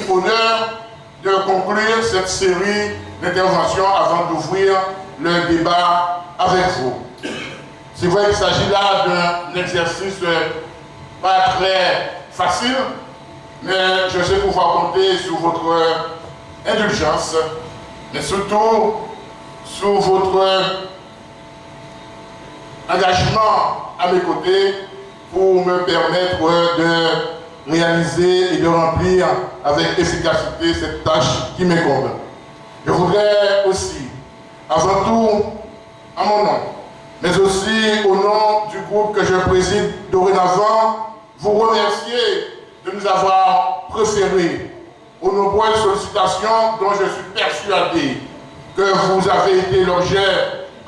honneur de conclure cette série d'interventions avant d'ouvrir le débat avec vous. C'est vrai qu'il s'agit là d'un exercice pas très facile, mais je sais pouvoir compter sur votre indulgence, mais surtout sur votre engagement à mes côtés pour me permettre de réaliser et de remplir avec efficacité cette tâche qui m'incombe. Je voudrais aussi, avant tout, à mon nom, mais aussi au nom du groupe que je préside dorénavant, vous remercier de nous avoir préférés aux nombreuses sollicitations dont je suis persuadé que vous avez été l'objet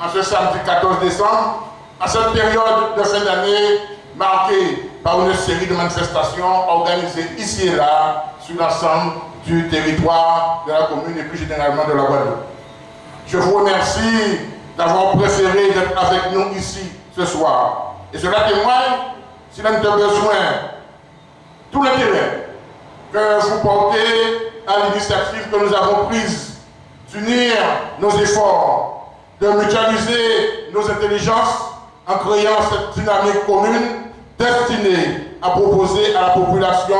en ce samedi 14 décembre, en cette période de fin d'année marquée par une série de manifestations organisées ici et là sur l'ensemble du territoire de la commune et plus généralement de la Guadeloupe. Je vous remercie d'avoir préféré d'être avec nous ici ce soir. Et cela témoigne, s'il en était besoin, tout l'intérêt que vous portez à l'initiative que nous avons prise d'unir nos efforts, de mutualiser nos intelligences en créant cette dynamique commune destinée à proposer à la population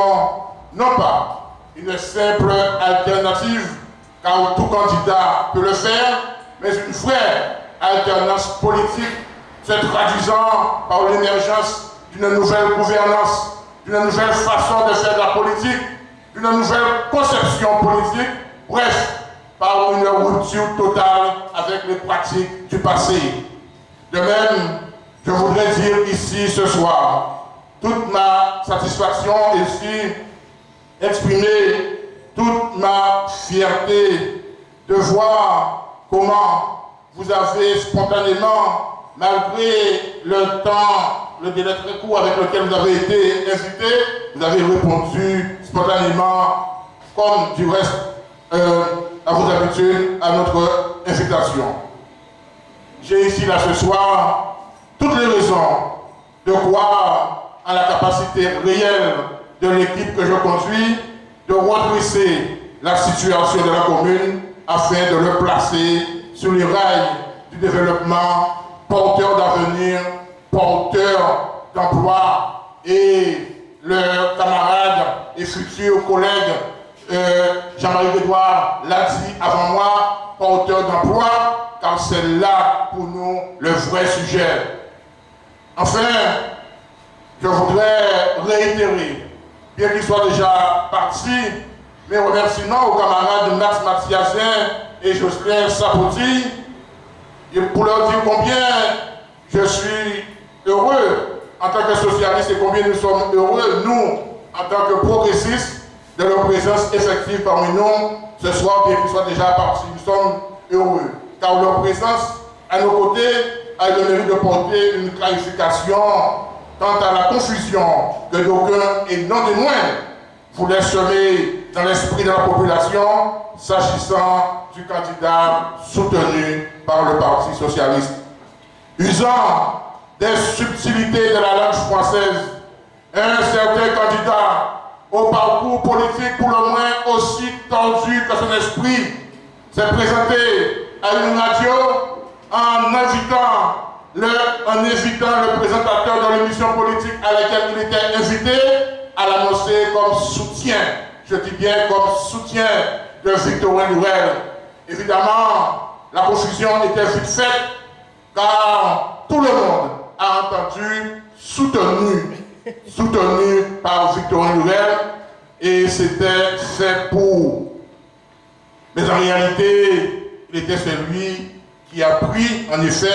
non pas une simple alternative, car tout candidat peut le faire, mais une vraie alternance politique se traduisant par l'émergence d'une nouvelle gouvernance, d'une nouvelle façon de faire de la politique, d'une nouvelle conception politique, bref, par une rupture totale avec les pratiques du passé. De même, je voudrais dire ici ce soir toute ma satisfaction et aussi exprimer toute ma fierté de voir comment vous avez spontanément, malgré le temps, le délai très court avec lequel vous avez été invité, vous avez répondu spontanément, comme du reste à vos habitudes, à notre invitation. J'ai ici là ce soir toutes les raisons de croire en la capacité réelle de l'équipe que je conduis de redresser la situation de la commune afin de le placer sur les rails du développement, porteur d'avenir, porteur d'emploi. Et le camarade et futur collègue Jean-Marie Edouard l'a dit avant moi, porteur d'emploi, car c'est là pour nous le vrai sujet. Enfin, je voudrais réitérer, bien qu'il soit déjà parti, mes remerciements aux camarades Max Mathiasin et Jocelyn Sapoti, et pour leur dire combien je suis heureux en tant que socialiste et combien nous sommes heureux, nous, en tant que progressistes, de leur présence effective parmi nous ce soir, bien qu'ils soient déjà partis. Nous sommes heureux, car leur présence à nos côtés a le mérite de porter une clarification quant à la confusion que d'aucuns, et non des moindres, voulaient semer dans l'esprit de la population s'agissant du candidat soutenu par le Parti socialiste. Usant des subtilités de la langue française, un certain candidat au parcours politique pour le moins aussi tordu que son esprit s'est présenté à une radio en invitant le présentateur de l'émission politique à laquelle il était invité à l'annoncer comme soutien, je dis bien comme soutien de Victorin Lurel. Évidemment, la confusion était vite faite car tout le monde a entendu soutenu par Victorin Lurel et c'était fait pour. Mais en réalité, il était celui qui a pris en effet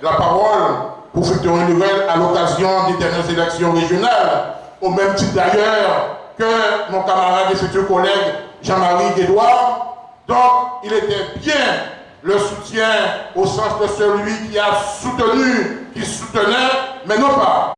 la parole pour Victorin Lurel à l'occasion des dernières élections régionales, au même titre d'ailleurs que mon camarade et futur collègue Jean-Marie Edouard. Donc, il était bien le soutien au sens de celui qui a soutenu, qui soutenait, mais non pas